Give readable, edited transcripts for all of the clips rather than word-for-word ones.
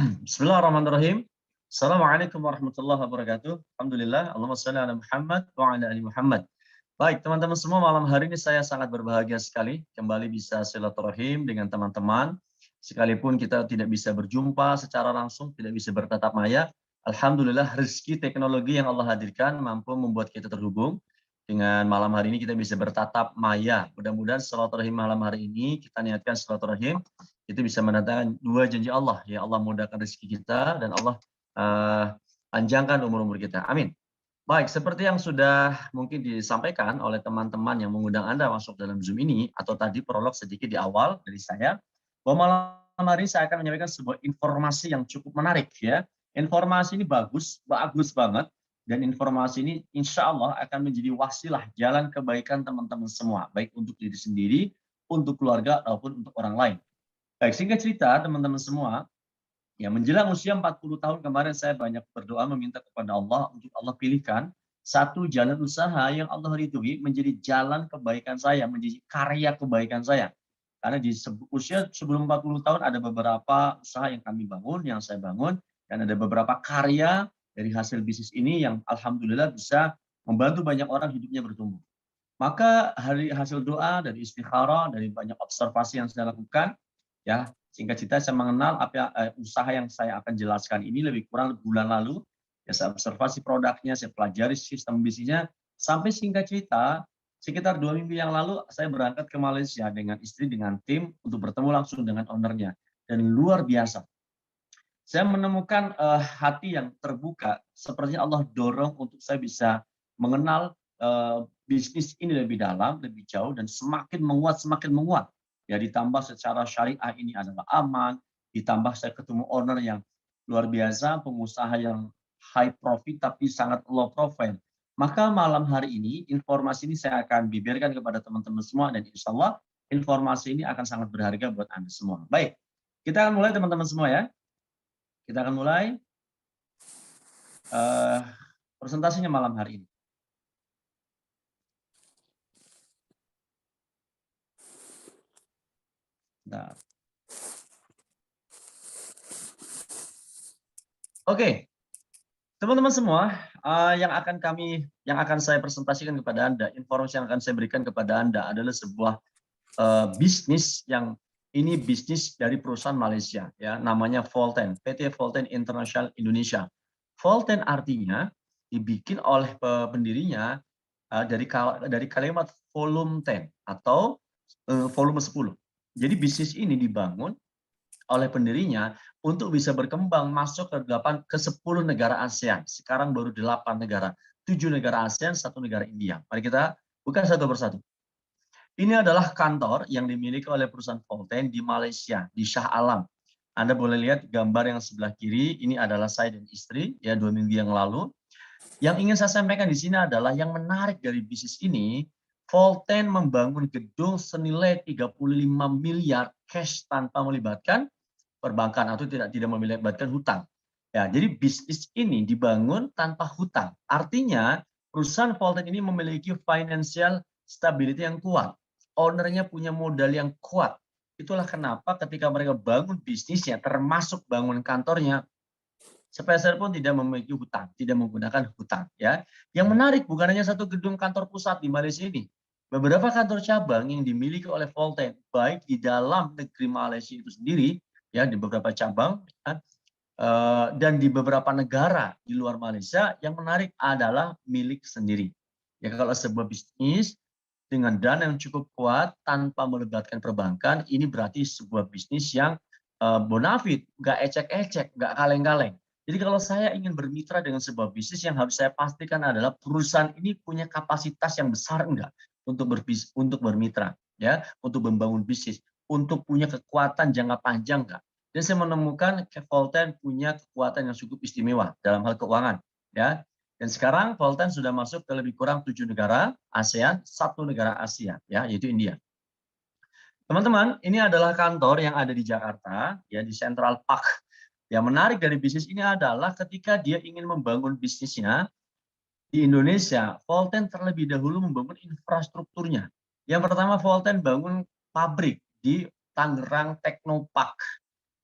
Bismillahirrahmanirrahim. Assalamualaikum warahmatullahi wabarakatuh. Alhamdulillah. Allahumma shalli ala Muhammad wa ala ali Muhammad. Baik, teman-teman semua, malam hari ini saya sangat berbahagia sekali kembali bisa silaturahim dengan teman-teman. Sekalipun kita tidak bisa berjumpa secara langsung, tidak bisa bertatap maya, alhamdulillah rezeki teknologi yang Allah hadirkan mampu membuat kita terhubung. Dengan malam hari ini kita bisa bertatap maya. Mudah-mudahan silaturahim malam hari ini kita niatkan silaturahim itu bisa mendatangkan dua janji Allah. Ya Allah mudahkan rezeki kita dan Allah panjangkan umur-umur kita. Amin. Baik, seperti yang sudah mungkin disampaikan oleh teman-teman yang mengundang Anda masuk dalam Zoom ini, atau tadi prolog sedikit di awal dari saya, bahwa malam hari ini saya akan menyampaikan sebuah informasi yang cukup menarik ya. Informasi ini bagus, bagus banget, dan informasi ini insya Allah akan menjadi wasilah jalan kebaikan teman-teman semua, baik untuk diri sendiri, untuk keluarga, ataupun untuk orang lain. Baik, singkat cerita teman-teman semua, ya menjelang usia 40 tahun kemarin saya banyak berdoa meminta kepada Allah untuk Allah pilihkan satu jalan usaha yang Allah ridhoi menjadi jalan kebaikan saya, menjadi karya kebaikan saya. Karena di usia sebelum 40 tahun ada beberapa usaha yang kami bangun, yang saya bangun, dan ada beberapa karya dari hasil bisnis ini yang alhamdulillah bisa membantu banyak orang hidupnya bertumbuh. Maka hasil doa dari istikharah, dari banyak observasi yang saya lakukan, ya, singkat cerita saya mengenal usaha yang saya akan jelaskan ini lebih kurang bulan lalu. Ya, saya observasi produknya, saya pelajari sistem bisnisnya, sampai singkat cerita sekitar 2 minggu yang lalu saya berangkat ke Malaysia dengan istri, dengan tim untuk bertemu langsung dengan ownernya, dan luar biasa. Saya menemukan hati yang terbuka, sepertinya Allah dorong untuk saya bisa mengenal bisnis ini lebih dalam, lebih jauh, dan semakin menguat, semakin menguat. Ya, ditambah secara syariah ini adalah aman, ditambah saya ketemu owner yang luar biasa, pengusaha yang high profit tapi sangat low profile. Maka malam hari ini informasi ini saya akan bibirkan kepada teman-teman semua, dan insya Allah informasi ini akan sangat berharga buat Anda semua. Baik, kita akan mulai teman-teman semua ya. Kita akan mulai presentasinya malam hari ini. Nah. Oke, teman-teman semua, yang akan saya presentasikan kepada Anda, informasi yang akan saya berikan kepada Anda adalah sebuah bisnis yang ini bisnis dari perusahaan Malaysia, ya, namanya Volten, PT Volten International Indonesia. Volten artinya dibikin oleh pendirinya dari kalimat volume 10 atau volume 10. Jadi bisnis ini dibangun oleh pendirinya untuk bisa berkembang masuk ke 10 negara ASEAN. Sekarang baru 8 negara, 7 negara ASEAN, 1 negara India. Mari kita buka satu persatu. Ini adalah kantor yang dimiliki oleh perusahaan Volten di Malaysia, di Shah Alam. Anda boleh lihat gambar yang sebelah kiri, ini adalah saya dan istri, ya, 2 minggu yang lalu. Yang ingin saya sampaikan di sini adalah yang menarik dari bisnis ini, Volten membangun gedung senilai 35 miliar cash tanpa melibatkan perbankan atau tidak melibatkan hutang. Ya, jadi bisnis ini dibangun tanpa hutang. Artinya perusahaan Volten ini memiliki financial stability yang kuat. Ownernya punya modal yang kuat. Itulah kenapa ketika mereka bangun bisnisnya, termasuk bangun kantornya, sepeser pun tidak memiliki hutang, tidak menggunakan hutang. Ya, yang menarik bukan hanya satu gedung kantor pusat di Malaysia ini. Beberapa kantor cabang yang dimiliki oleh Volten, baik di dalam negeri Malaysia itu sendiri, ya, di beberapa cabang, ya, dan di beberapa negara di luar Malaysia, yang menarik adalah milik sendiri. Ya, kalau sebuah bisnis dengan dana yang cukup kuat tanpa melibatkan perbankan, ini berarti sebuah bisnis yang bonafit, nggak ecek-ecek, nggak kaleng-kaleng. Jadi kalau saya ingin bermitra dengan sebuah bisnis, yang harus saya pastikan adalah perusahaan ini punya kapasitas yang besar enggak untuk bermitra, ya, untuk membangun bisnis, untuk punya kekuatan jangka panjang enggak. Dan saya menemukan Volten punya kekuatan yang cukup istimewa dalam hal keuangan, ya. Dan sekarang Volten sudah masuk ke lebih kurang 7 negara ASEAN, 1 negara Asia, ya, yaitu India. Teman-teman, ini adalah kantor yang ada di Jakarta, ya, di Central Park. Yang menarik dari bisnis ini adalah ketika dia ingin membangun bisnisnya di Indonesia, Volten terlebih dahulu membangun infrastrukturnya. Yang pertama, Volten bangun pabrik di Tangerang Technopark.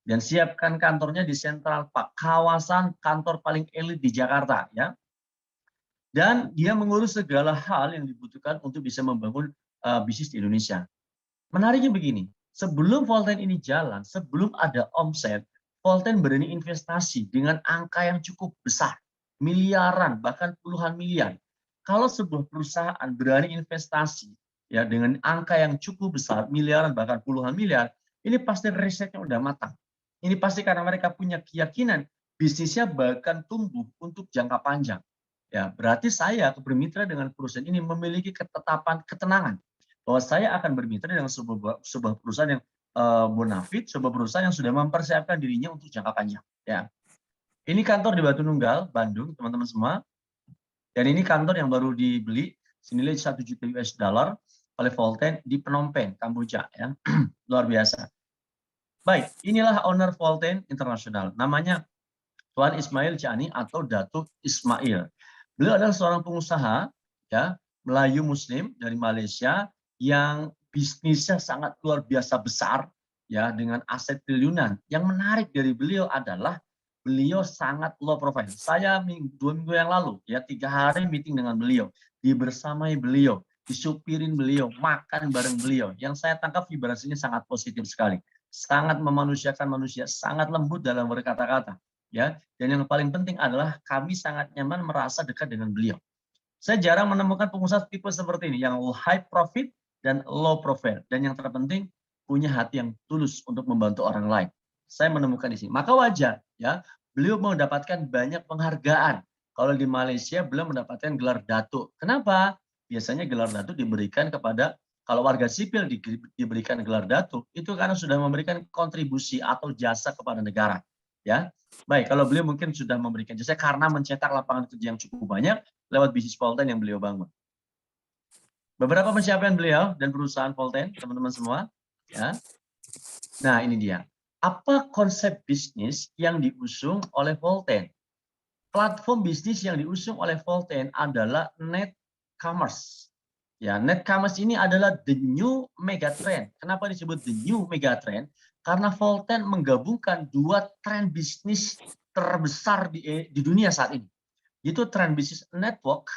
dan siapkan kantornya di Central Park, kawasan kantor paling elit di Jakarta, ya. Dan dia mengurus segala hal yang dibutuhkan untuk bisa membangun bisnis di Indonesia. Menariknya begini, sebelum Volten ini jalan, sebelum ada omset, Volten berani investasi dengan angka yang cukup besar, miliaran, bahkan puluhan miliar. Kalau sebuah perusahaan berani investasi ya dengan angka yang cukup besar, miliaran bahkan puluhan miliar, ini pasti risetnya udah matang. Ini pasti karena mereka punya keyakinan bisnisnya bahkan tumbuh untuk jangka panjang. Ya, berarti saya bermitra dengan perusahaan ini memiliki ketetapan, ketenangan bahwa saya akan bermitra dengan sebuah perusahaan yang bonafit, sebuah perusahaan yang sudah mempersiapkan dirinya untuk jangka panjang. Ya, ini kantor di Batu Nunggal, Bandung, teman-teman semua. Dan ini kantor yang baru dibeli senilai 1 juta US dollar oleh Volten di Phnom Penh, Kamboja. Ya, luar biasa. Baik, inilah owner Volten International. Namanya Tuan Ismail Chani atau Datuk Ismail. Beliau adalah seorang pengusaha, ya, Melayu Muslim dari Malaysia yang bisnisnya sangat luar biasa besar, ya, dengan aset triliunan. Yang menarik dari beliau adalah beliau sangat low profile. Saya 2 minggu yang lalu, ya, 3 hari meeting dengan beliau, dibersamai beliau, disupirin beliau, makan bareng beliau. Yang saya tangkap vibrasinya sangat positif sekali, sangat memanusiakan manusia, sangat lembut dalam berkata-kata. Ya, dan yang paling penting adalah kami sangat nyaman merasa dekat dengan beliau. Saya jarang menemukan pengusaha tipe seperti ini yang high profit dan low profile, dan yang terpenting punya hati yang tulus untuk membantu orang lain. Saya menemukan di sini. Maka wajar ya, beliau mendapatkan banyak penghargaan. Kalau di Malaysia beliau mendapatkan gelar datuk. Kenapa? Biasanya gelar datuk diberikan kepada, kalau warga sipil diberikan gelar datuk itu karena sudah memberikan kontribusi atau jasa kepada negara. Ya, baik, kalau beliau mungkin sudah memberikan jasa karena mencetak lapangan kerja yang cukup banyak lewat bisnis Volten yang beliau bangun. Beberapa pencapaian beliau dan perusahaan Volten, teman-teman semua, ya. Nah, ini dia. Apa konsep bisnis yang diusung oleh Volten? Platform bisnis yang diusung oleh Volten adalah net commerce. Ya, net commerce ini adalah the new megatrend. Kenapa disebut the new megatrend? Karena Volten menggabungkan 2 tren bisnis terbesar di dunia saat ini. Itu tren bisnis network,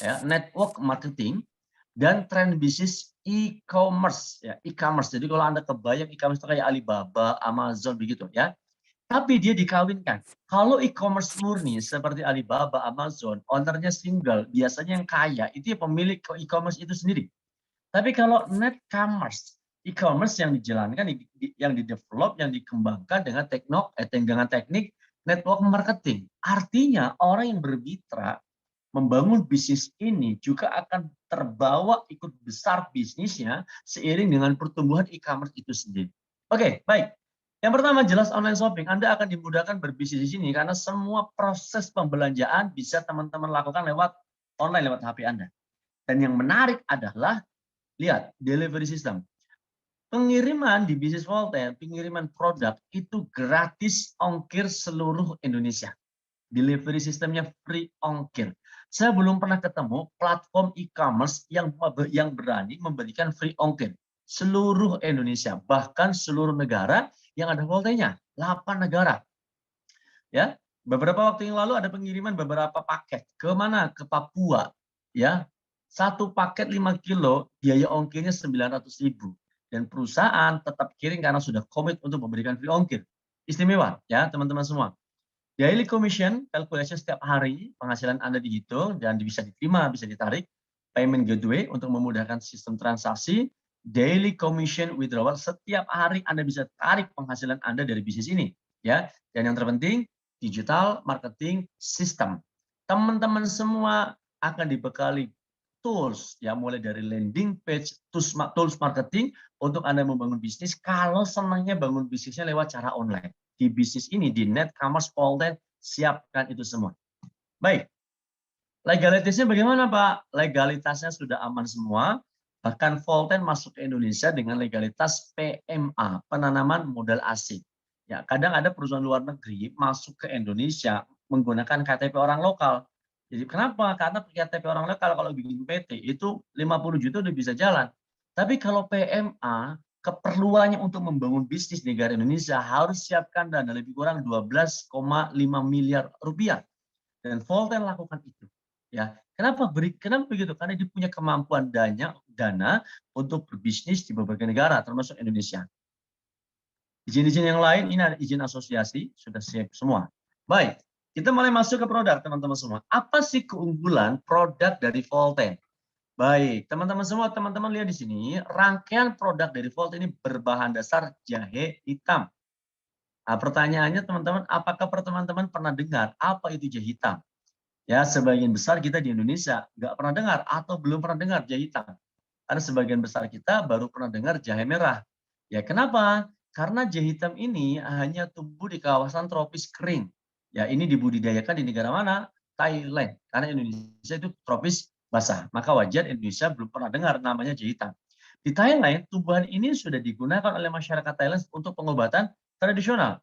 ya, network marketing, dan tren bisnis e-commerce, ya, e-commerce. Jadi kalau Anda kebayang e-commerce itu kayak Alibaba, Amazon begitu, ya. Tapi dia dikawinkan. Kalau e-commerce murni seperti Alibaba, Amazon, ownernya single, biasanya yang kaya, itu ya pemilik e-commerce itu sendiri. Tapi kalau net commerce, e-commerce yang dijalankan, yang di-develop, yang dikembangkan dengan teknik network marketing. Artinya orang yang bermitra membangun bisnis ini juga akan terbawa ikut besar bisnisnya seiring dengan pertumbuhan e-commerce itu sendiri. Oke, baik. Yang pertama jelas online shopping. Anda akan dimudahkan berbisnis di sini karena semua proses pembelanjaan bisa teman-teman lakukan lewat online, lewat HP Anda. Dan yang menarik adalah, lihat, delivery system. Pengiriman di bisnis Volten, pengiriman produk itu gratis ongkir seluruh Indonesia. Delivery sistemnya free ongkir. Saya belum pernah ketemu platform e-commerce yang berani memberikan free ongkir. Seluruh Indonesia, bahkan seluruh negara yang ada Voltennya, 8 negara. Ya, beberapa waktu yang lalu ada pengiriman beberapa paket ke mana? Ke Papua, ya. 1 paket 5 kilo, biaya ongkirnya 900.000 dan perusahaan tetap kirim karena sudah komit untuk memberikan free ongkir. Istimewa, ya, teman-teman semua. Daily commission calculation setiap hari penghasilan Anda dihitung dan bisa diterima, bisa ditarik. Payment gateway untuk memudahkan sistem transaksi. Daily commission withdrawal setiap hari Anda bisa tarik penghasilan Anda dari bisnis ini, ya. Dan yang terpenting digital marketing system. Teman-teman semua akan dibekali tools, ya, mulai dari landing page, tools marketing untuk Anda membangun bisnis. Kalau senangnya bangun bisnisnya lewat cara online, di bisnis ini, di net commerce Volten, siapkan itu semua. Baik, legalitasnya bagaimana Pak? Legalitasnya sudah aman semua. Bahkan Volten masuk ke Indonesia dengan legalitas PMA, penanaman modal asing. Ya, kadang ada perusahaan luar negeri masuk ke Indonesia menggunakan KTP orang lokal. Jadi kenapa? Karena KTP orang lokal kalau bikin PT itu 50 juta udah bisa jalan. Tapi kalau PMA keperluannya untuk membangun bisnis di negara Indonesia harus siapkan dana lebih kurang 12,5 miliar rupiah. Dan Volten lakukan itu. Ya, kenapa begitu? Karena dia punya kemampuan dana untuk berbisnis di berbagai negara, termasuk Indonesia. Izin-izin yang lain, ini ada izin asosiasi, sudah siap semua. Baik, kita mulai masuk ke produk, teman-teman semua. Apa sih keunggulan produk dari Volten? Baik, teman-teman semua, teman-teman lihat di sini, rangkaian produk dari Volten ini berbahan dasar jahe hitam. Nah, pertanyaannya teman-teman, apakah teman-teman pernah dengar apa itu jahe hitam? Ya, sebagian besar kita di Indonesia nggak pernah dengar atau belum pernah dengar jahe hitam. Karena sebagian besar kita baru pernah dengar jahe merah. Ya, kenapa? Karena jahe hitam ini hanya tumbuh di kawasan tropis kering. Ya, ini dibudidayakan di negara mana? Thailand. Karena Indonesia itu tropis basah. Maka wajar Indonesia belum pernah dengar namanya jahe hitam. Di Thailand, tumbuhan ini sudah digunakan oleh masyarakat Thailand untuk pengobatan tradisional.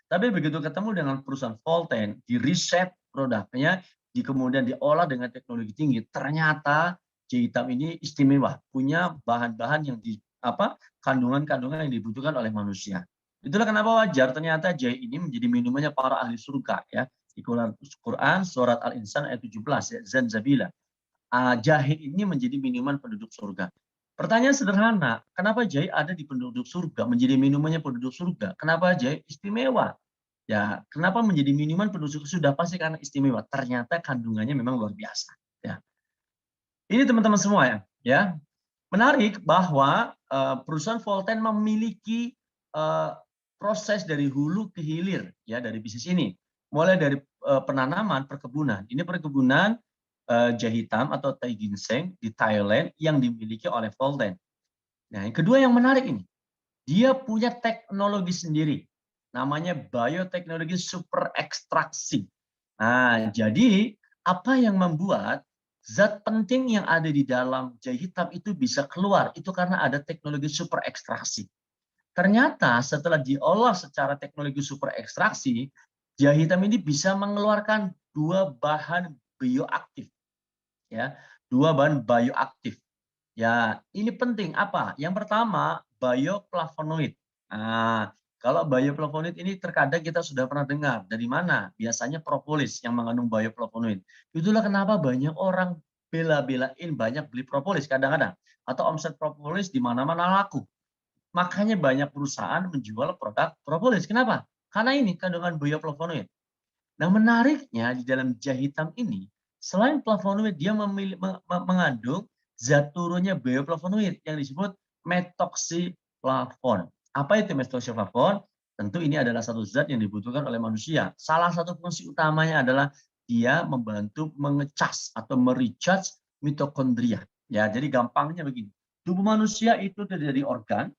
Tapi begitu ketemu dengan perusahaan Volten, di riset produknya, kemudian diolah dengan teknologi tinggi, ternyata jahe hitam ini istimewa, punya bahan-bahan yang kandungan-kandungan yang dibutuhkan oleh manusia. Itulah kenapa wajar ternyata jahe ini menjadi minumannya para ahli surga ya. Di Quran surat Al-Insan ayat 17 ya, Zanzabila. Jahe ini menjadi minuman penduduk surga. Pertanyaan sederhana, kenapa jahe ada di penduduk surga, menjadi minumannya penduduk surga? Kenapa jahe istimewa? Ya, kenapa menjadi minuman penduduk surga? Sudah pasti karena istimewa. Ternyata kandungannya memang luar biasa. Ya. Ini teman-teman semua ya. Ya, menarik bahwa perusahaan Volten memiliki proses dari hulu ke hilir ya dari bisnis ini. Mulai dari penanaman perkebunan. Ini perkebunan jahe hitam atau tai ginseng di Thailand yang dimiliki oleh Volten. Nah, yang kedua yang menarik ini, dia punya teknologi sendiri, namanya bioteknologi super ekstraksi. Nah, jadi apa yang membuat zat penting yang ada di dalam jahe hitam itu bisa keluar? Itu karena ada teknologi super ekstraksi. Ternyata setelah diolah secara teknologi super ekstraksi, jahe hitam ini bisa mengeluarkan dua bahan bioaktif. Ya, dua bahan bioaktif. Ya, ini penting apa? Yang pertama, bioflavonoid. Nah, kalau bioflavonoid ini terkadang kita sudah pernah dengar. Dari mana? Biasanya propolis yang mengandung bioflavonoid. Itulah kenapa banyak orang bela-belain banyak beli propolis kadang-kadang. Atau omset propolis di mana-mana laku. Makanya banyak perusahaan menjual produk propolis. Kenapa? Karena ini kandungan bioflavonoid. Nah, menariknya di dalam jahe hitam ini, selain flavonoid, dia mengandung zat turunnya bioflavonoid yang disebut metoxiflavon. Apa itu metoxiflavon? Tentu ini adalah satu zat yang dibutuhkan oleh manusia. Salah satu fungsi utamanya adalah dia membantu mengecas atau merecharge mitokondria. Ya, jadi gampangnya begini. Tubuh manusia itu terdiri dari organ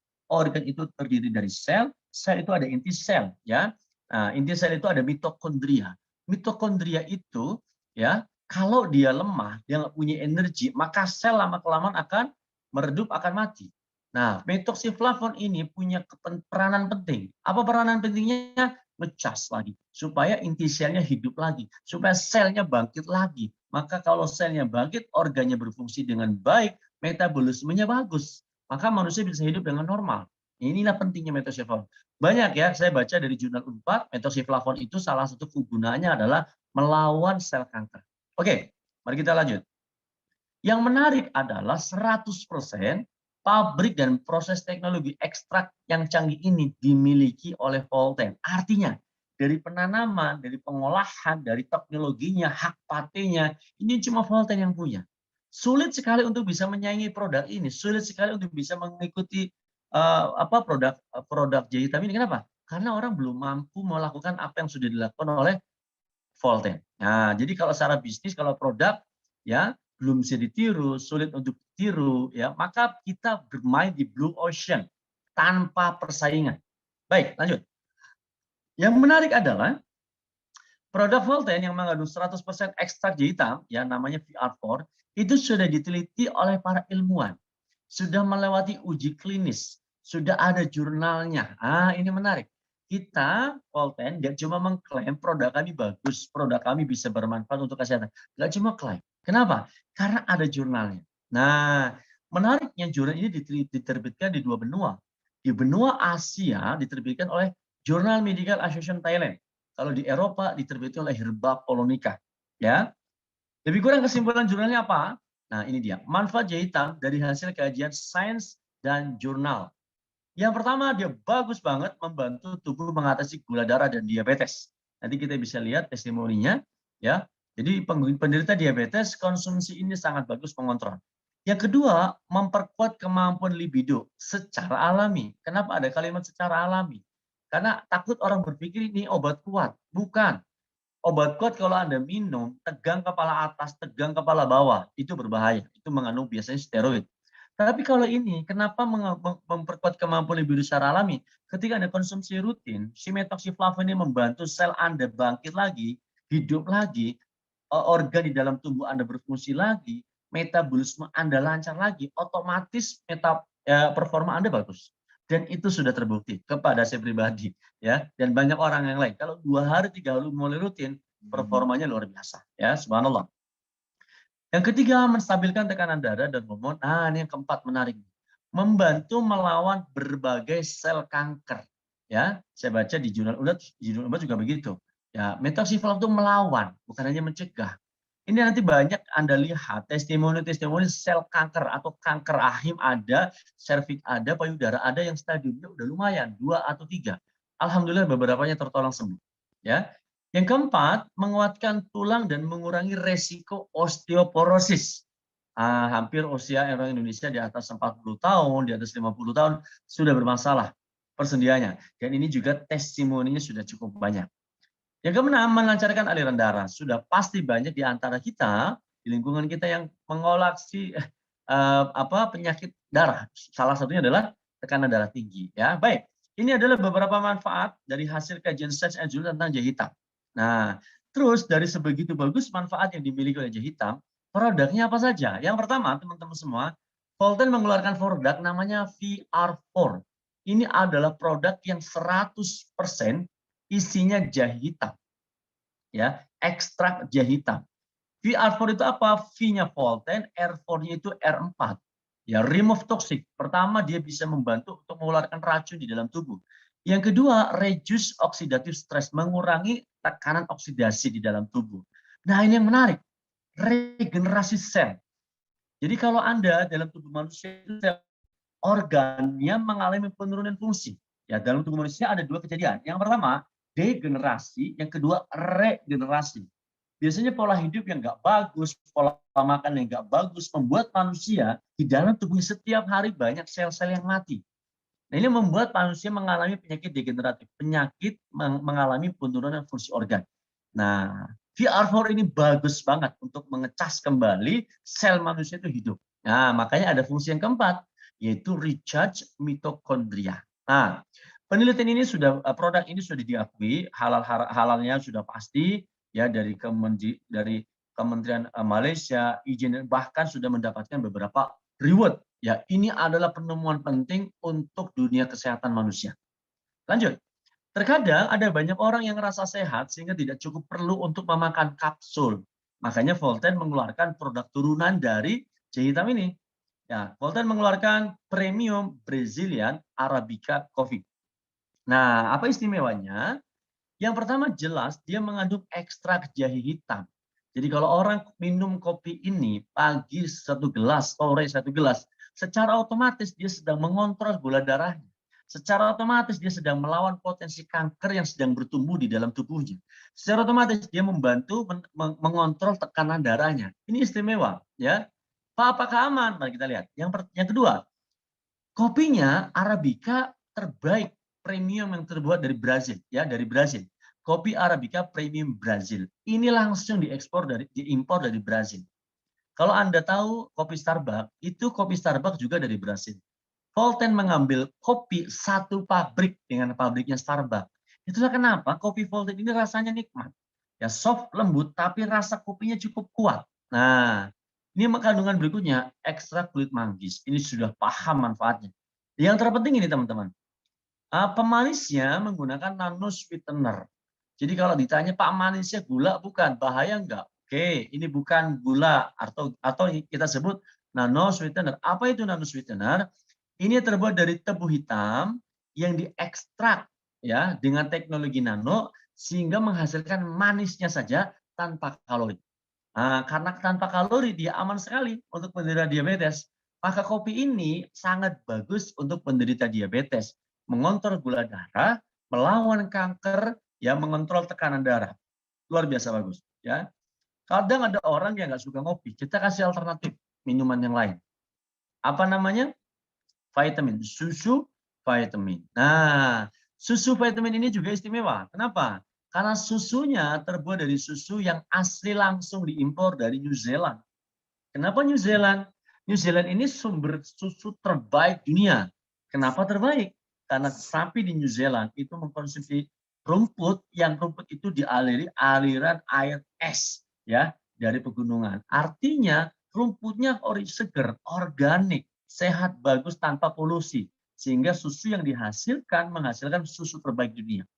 itu terdiri dari sel itu ada inti sel, ya. Nah, inti sel itu ada mitokondria. Mitokondria itu ya, kalau dia lemah, dia nggak punya energi, maka sel lama-kelamaan akan meredup, akan mati. Nah, metoxiflavon ini punya peranan penting. Apa peranan pentingnya? Ngecas lagi. Supaya inti selnya hidup lagi. Supaya selnya bangkit lagi. Maka kalau selnya bangkit, organnya berfungsi dengan baik, metabolismenya bagus. Maka manusia bisa hidup dengan normal. Inilah pentingnya metoxiflavon. Banyak ya, saya baca dari jurnal Unpad, metoxiflavon itu salah satu kegunaannya adalah melawan sel kanker. Oke, mari kita lanjut. Yang menarik adalah 100% pabrik dan proses teknologi ekstrak yang canggih ini dimiliki oleh Volten. Artinya, dari penanaman, dari pengolahan, dari teknologinya, hak patentnya, ini cuma Volten yang punya. Sulit sekali untuk bisa menyaingi produk ini, sulit sekali untuk bisa mengikuti produk jahe hitam ini. Kenapa? Karena orang belum mampu melakukan apa yang sudah dilakukan oleh Volten. Nah, jadi kalau secara bisnis, kalau produk ya belum bisa ditiru, sulit untuk ditiru, ya maka kita bermain di blue ocean tanpa persaingan. Baik, lanjut. Yang menarik adalah produk Volten yang mengandung 100% ekstrak jahe hitam, ya namanya VR4, itu sudah diteliti oleh para ilmuwan, sudah melewati uji klinis, sudah ada jurnalnya. Ini menarik. Kita, Volten, nggak cuma mengklaim produk kami bagus, produk kami bisa bermanfaat untuk kesehatan. Nggak cuma klaim. Kenapa? Karena ada jurnalnya. Nah, Menariknya jurnal ini diterbitkan di 2 benua. Di benua Asia diterbitkan oleh Journal Medical Association Thailand. Kalau di Eropa diterbitkan oleh Herba Polonica. Ya, lebih kurang kesimpulan jurnalnya apa? Nah, ini dia. Manfaat jahe hitam dari hasil kajian sains dan jurnal. Yang pertama, dia bagus banget membantu tubuh mengatasi gula darah dan diabetes. Nanti kita bisa lihat testimoninya, ya. Jadi penderita diabetes konsumsi ini sangat bagus mengontrol. Yang kedua, memperkuat kemampuan libido secara alami. Kenapa ada kalimat secara alami? Karena takut orang berpikir ini obat kuat. Bukan. Obat kuat kalau Anda minum, tegang kepala atas, tegang kepala bawah, itu berbahaya. Itu mengandung biasanya steroid. Tapi kalau ini, kenapa memperkuat kemampuan libido secara alami? Ketika Anda konsumsi rutin, si metoxiflavin ini membantu sel Anda bangkit lagi, hidup lagi, organ di dalam tubuh Anda berfungsi lagi, metabolisme Anda lancar lagi, otomatis performa Anda bagus. Dan itu sudah terbukti kepada saya pribadi, ya, dan banyak orang yang lain. Kalau 2 hari 3 hari mulai rutin, performanya luar biasa, ya, subhanallah. Yang ketiga, menstabilkan tekanan darah dan hormon. Nah, ini yang keempat menarik. Membantu melawan berbagai sel kanker. Ya, saya baca di jurnal UNED juga begitu. Ya, metoxiflavin itu melawan, bukan hanya mencegah. Ini nanti banyak Anda lihat testimoni-testimoni sel kanker atau kanker rahim ada, serviks ada, payudara ada yang stadiumnya udah lumayan 2 atau 3. Alhamdulillah beberapanya tertolong sembuh. Ya, yang keempat, menguatkan tulang dan mengurangi resiko osteoporosis. Hampir usia orang Indonesia di atas 40 tahun, di atas 50 tahun, sudah bermasalah persendiannya. Dan ini juga testimoninya sudah cukup banyak. Yang keenam, melancarkan aliran darah. Sudah pasti banyak di antara kita, di lingkungan kita yang mengolapsi penyakit darah. Salah satunya adalah tekanan darah tinggi. Ya, baik. Ini adalah beberapa manfaat dari hasil kajian sains and jurnal tentang jahe hitam. Nah, terus dari sebegitu bagus manfaat yang dimiliki oleh jahe hitam, produknya apa saja? Yang pertama, teman-teman semua, Volten mengeluarkan produk namanya VR4. Ini adalah produk yang 100% isinya jahe hitam. Ya, ekstrak jahe hitam. VR4 itu apa? V-nya Volten, R4-nya itu R4. Ya, remove toxic. Pertama, dia bisa membantu untuk mengeluarkan racun di dalam tubuh. Yang kedua, reduce oxidative stress, mengurangi tekanan oksidasi di dalam tubuh. Nah, ini yang menarik. Regenerasi sel. Jadi kalau Anda dalam tubuh manusia itu organnya mengalami penurunan fungsi. Ya, dalam tubuh manusia ada 2 kejadian. Yang pertama, degenerasi, yang kedua regenerasi. Biasanya pola hidup yang nggak bagus, pola makan yang nggak bagus, membuat manusia di dalam tubuhnya setiap hari banyak sel-sel yang mati. Nah, ini membuat manusia mengalami penyakit degeneratif, penyakit mengalami penurunan fungsi organ. Nah, VR4 ini bagus banget untuk mengecas kembali sel manusia itu hidup. Nah, makanya ada fungsi yang keempat, yaitu recharge mitokondria. Nah, penelitian ini produk ini sudah diakui, halalnya sudah pasti, ya, dari Kementerian Malaysia, izin, bahkan sudah mendapatkan beberapa reward. Ya, ini adalah penemuan penting untuk dunia kesehatan manusia. Lanjut. Terkadang ada banyak orang yang merasa sehat sehingga tidak cukup perlu untuk memakan kapsul. Makanya Volten mengeluarkan produk turunan dari jahe hitam ini. Ya, Volten mengeluarkan Premium Brazilian Arabica Coffee. Nah, apa istimewanya? Yang pertama jelas dia mengandung ekstrak jahe hitam. Jadi kalau orang minum kopi ini pagi 1 gelas, sore 1 gelas, secara otomatis dia sedang mengontrol gula darahnya. Secara otomatis dia sedang melawan potensi kanker yang sedang bertumbuh di dalam tubuhnya. Secara otomatis dia membantu mengontrol tekanan darahnya. Ini istimewa, ya. Apakah aman? Mari kita lihat. Yang kedua, kopinya Arabica terbaik premium yang terbuat dari Brazil, ya, dari Brazil. Kopi Arabica Premium Brazil. Ini langsung diimpor dari Brazil. Kalau Anda tahu kopi Starbucks juga dari Brazil. Volten mengambil kopi satu pabrik dengan pabriknya Starbucks. Itulah kenapa kopi Volten ini rasanya nikmat. Ya, soft, lembut, tapi rasa kopinya cukup kuat. Nah, ini kandungan berikutnya, ekstrak kulit manggis. Ini sudah paham manfaatnya. Yang terpenting ini teman-teman, pemanisnya menggunakan nano sweetener. Jadi kalau ditanya, Pak, manisnya gula bukan, bahaya enggak? Oke, ini bukan gula atau kita sebut Nano sweetener. Apa itu nano sweetener? Ini terbuat dari tebu hitam yang diekstrak ya dengan teknologi nano sehingga menghasilkan manisnya saja tanpa kalori. Nah, karena tanpa kalori dia aman sekali untuk penderita diabetes. Maka kopi ini sangat bagus untuk penderita diabetes, mengontrol gula darah, melawan kanker, ya mengontrol tekanan darah. Luar biasa bagus, ya. Kadang ada orang yang nggak suka ngopi, kita kasih alternatif minuman yang lain. Apa namanya? Vitamin, susu vitamin. Nah, susu vitamin ini juga istimewa. Kenapa? Karena susunya terbuat dari susu yang asli langsung diimpor dari New Zealand. Kenapa New Zealand? New Zealand ini sumber susu terbaik dunia. Kenapa terbaik? Karena sapi di New Zealand itu mengkonsumsi rumput yang rumput itu dialiri aliran air es ya dari pegunungan. Artinya rumputnya seger, organik, sehat, bagus tanpa polusi. Sehingga susu yang dihasilkan menghasilkan susu terbaik dunia.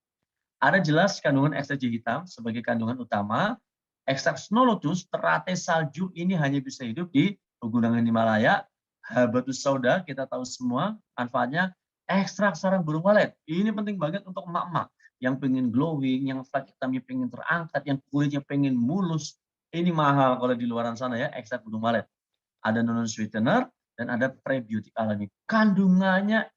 Ada jelas kandungan ekstrak hitam sebagai kandungan utama. Ekstrak snow lotus, teratai salju ini hanya bisa hidup di pegunungan Himalaya. Habatus sauda, kita tahu semua manfaatnya. Ekstrak sarang burung walet, ini penting banget untuk emak-emak yang pengen glowing, yang fat hitamnya pengen terangkat, yang kulitnya pengen mulus. Ini mahal kalau di luaran sana ya, ekstrak burung walet. Ada non sweetener dan ada prebiotik alami. Kandungannya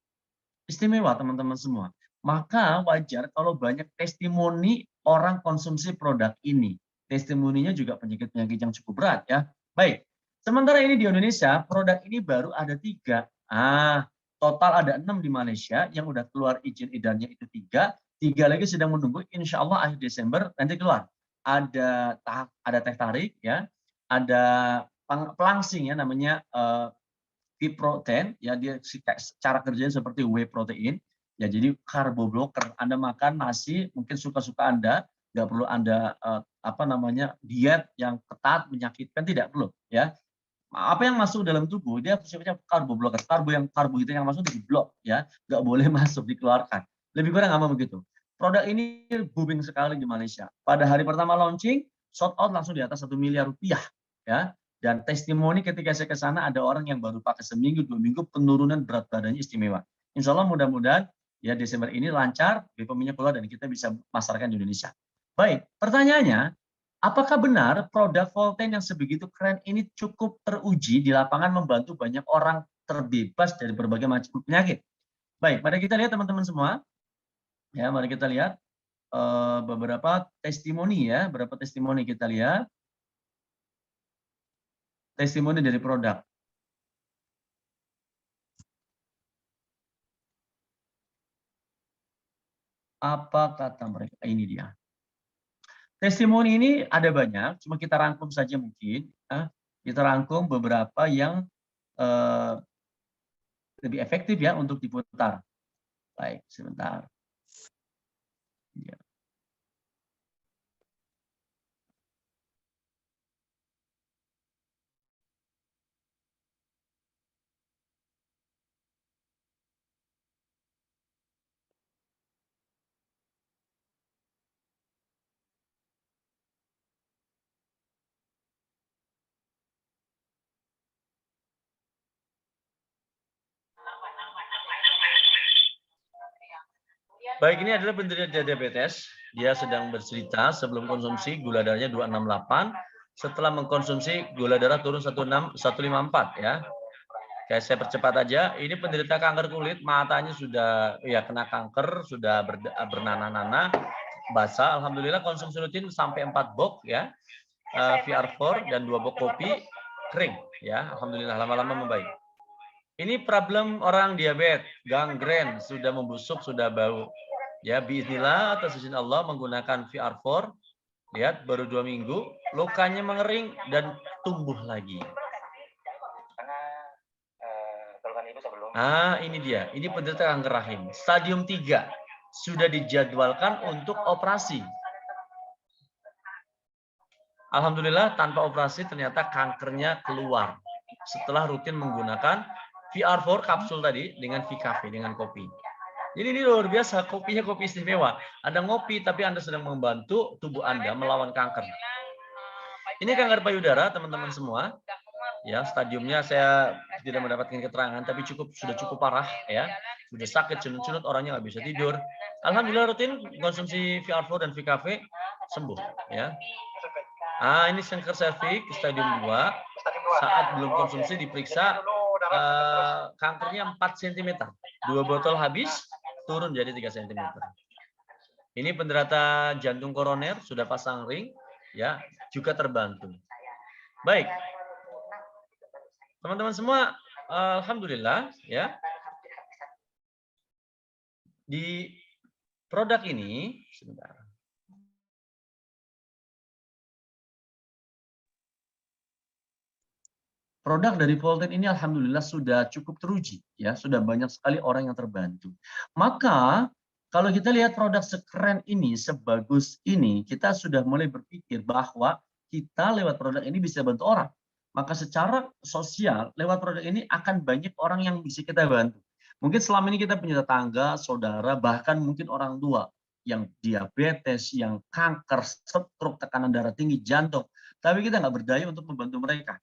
istimewa teman-teman semua. Maka wajar kalau banyak testimoni orang konsumsi produk ini. Testimoninya juga penyakit-penyakit yang cukup berat ya. Baik, sementara ini di Indonesia produk ini baru ada 3. Total ada 6 di Malaysia yang udah keluar izin edarnya itu 3. 3 lagi sedang menunggu, insya Allah akhir Desember nanti keluar. Ada teh tarik ya, ada pelangsing ya namanya whey protein ya, dia cara kerjanya seperti whey protein ya, jadi karbo blocker. Anda makan nasi mungkin suka-suka Anda, nggak perlu Anda diet yang ketat menyakitkan, tidak perlu ya. Apa yang masuk dalam tubuh dia sifatnya karbo blocker, karbohidrat yang masuk diblok ya, nggak boleh masuk, dikeluarkan. Lebih kurang apa begitu. Produk ini booming sekali di Malaysia. Pada hari pertama launching, sold out langsung di atas 1 miliar rupiah ya. Dan testimoni ketika saya ke sana ada orang yang baru pakai seminggu, 2 minggu penurunan berat badannya istimewa. Insya Allah mudah-mudahan ya Desember ini lancar, BPOM-nya keluar dan kita bisa masarkan di Indonesia. Baik, pertanyaannya, apakah benar produk Volten yang sebegitu keren ini cukup teruji di lapangan membantu banyak orang terbebas dari berbagai macam penyakit? Baik, mari kita lihat teman-teman semua. Ya, mari kita lihat beberapa testimoni ya, beberapa testimoni kita lihat. Testimoni dari produk. Apa kata mereka? Ini dia. Testimoni ini ada banyak, cuma kita rangkum saja mungkin. Kita rangkum beberapa yang lebih efektif ya untuk diputar. Baik, sebentar. Ya. Baik, ini adalah penderita diabetes. Dia sedang bercerita sebelum konsumsi gula darahnya 268. Setelah mengkonsumsi gula darah turun 154 ya. Kayak saya percepat aja. Ini penderita kanker kulit, matanya sudah ya kena kanker, sudah bernanah-nanah, basah. Alhamdulillah konsumsi rutin sampai 4 box ya. VR4 dan 2 box kopi kering ya. Alhamdulillah lama-lama membaik. Ini problem orang diabetes, gangren, sudah membusuk, sudah bau. Ya, biiznillah atas izin Allah menggunakan VR4, lihat baru 2 minggu, lukanya mengering dan tumbuh lagi. Ini dia. Ini penderita kanker rahim. Stadium 3 sudah dijadwalkan untuk operasi. Alhamdulillah tanpa operasi ternyata kankernya keluar. Setelah rutin menggunakan VR4 kapsul tadi dengan VKV, dengan kopi. Jadi ini luar biasa, kopinya kopi istimewa. Ada ngopi tapi Anda sedang membantu tubuh Anda melawan kanker. Ini kanker payudara teman-teman semua. ya stadiumnya saya tidak mendapatkan keterangan, tapi sudah cukup parah ya, sudah sakit cunut-cunut, orangnya nggak bisa tidur. Alhamdulillah rutin konsumsi VR4 dan VKV sembuh ya. Ini sengker cervix stadium 2, saat belum konsumsi diperiksa kankernya 4 cm, 2 botol habis turun jadi 3 cm. Ini penderita jantung koroner sudah pasang ring ya, juga terbantu. Baik. Teman-teman semua, alhamdulillah ya. Di produk ini sebentar. Produk dari Volten ini alhamdulillah sudah cukup teruji ya, sudah banyak sekali orang yang terbantu. Maka kalau kita lihat produk sekeren ini, sebagus ini, kita sudah mulai berpikir bahwa kita lewat produk ini bisa bantu orang. Maka secara sosial lewat produk ini akan banyak orang yang bisa kita bantu. Mungkin selama ini kita punya tetangga, saudara, bahkan mungkin orang tua yang diabetes, yang kanker, stroke, tekanan darah tinggi, jantung. Tapi kita nggak berdaya untuk membantu mereka.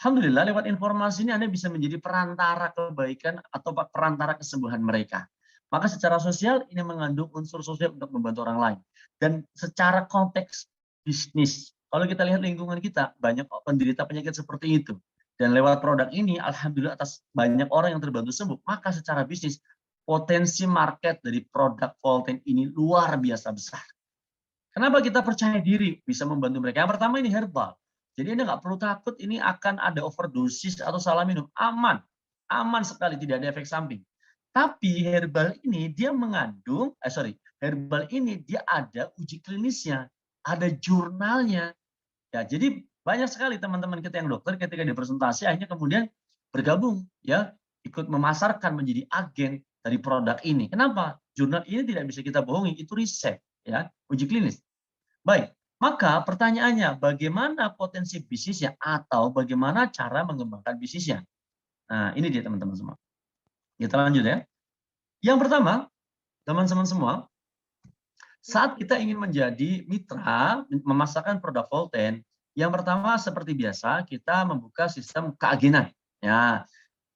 Alhamdulillah lewat informasi ini Anda bisa menjadi perantara kebaikan atau perantara kesembuhan mereka. Maka secara sosial ini mengandung unsur sosial untuk membantu orang lain. Dan secara konteks bisnis, kalau kita lihat lingkungan kita, banyak penderita penyakit seperti itu. Dan lewat produk ini, alhamdulillah atas banyak orang yang terbantu sembuh. Maka secara bisnis, potensi market dari produk Volten ini luar biasa besar. Kenapa kita percaya diri bisa membantu mereka? Yang pertama ini herbal. Jadi Anda nggak perlu takut ini akan ada overdosis atau salah minum. Aman. Aman sekali, tidak ada efek samping. Tapi herbal ini dia mengandung, herbal ini dia ada uji klinisnya, ada jurnalnya. Ya, jadi banyak sekali teman-teman kita yang dokter ketika di presentasi akhirnya kemudian bergabung ya, ikut memasarkan menjadi agen dari produk ini. Kenapa? Jurnal ini tidak bisa kita bohongi, itu riset ya, uji klinis. Baik, maka pertanyaannya bagaimana potensi bisnisnya atau bagaimana cara mengembangkan bisnisnya? Nah, ini dia teman-teman semua. Kita lanjut ya. Yang pertama, teman-teman semua, saat kita ingin menjadi mitra memasarkan produk Volten, yang pertama seperti biasa kita membuka sistem keagenan. Ya,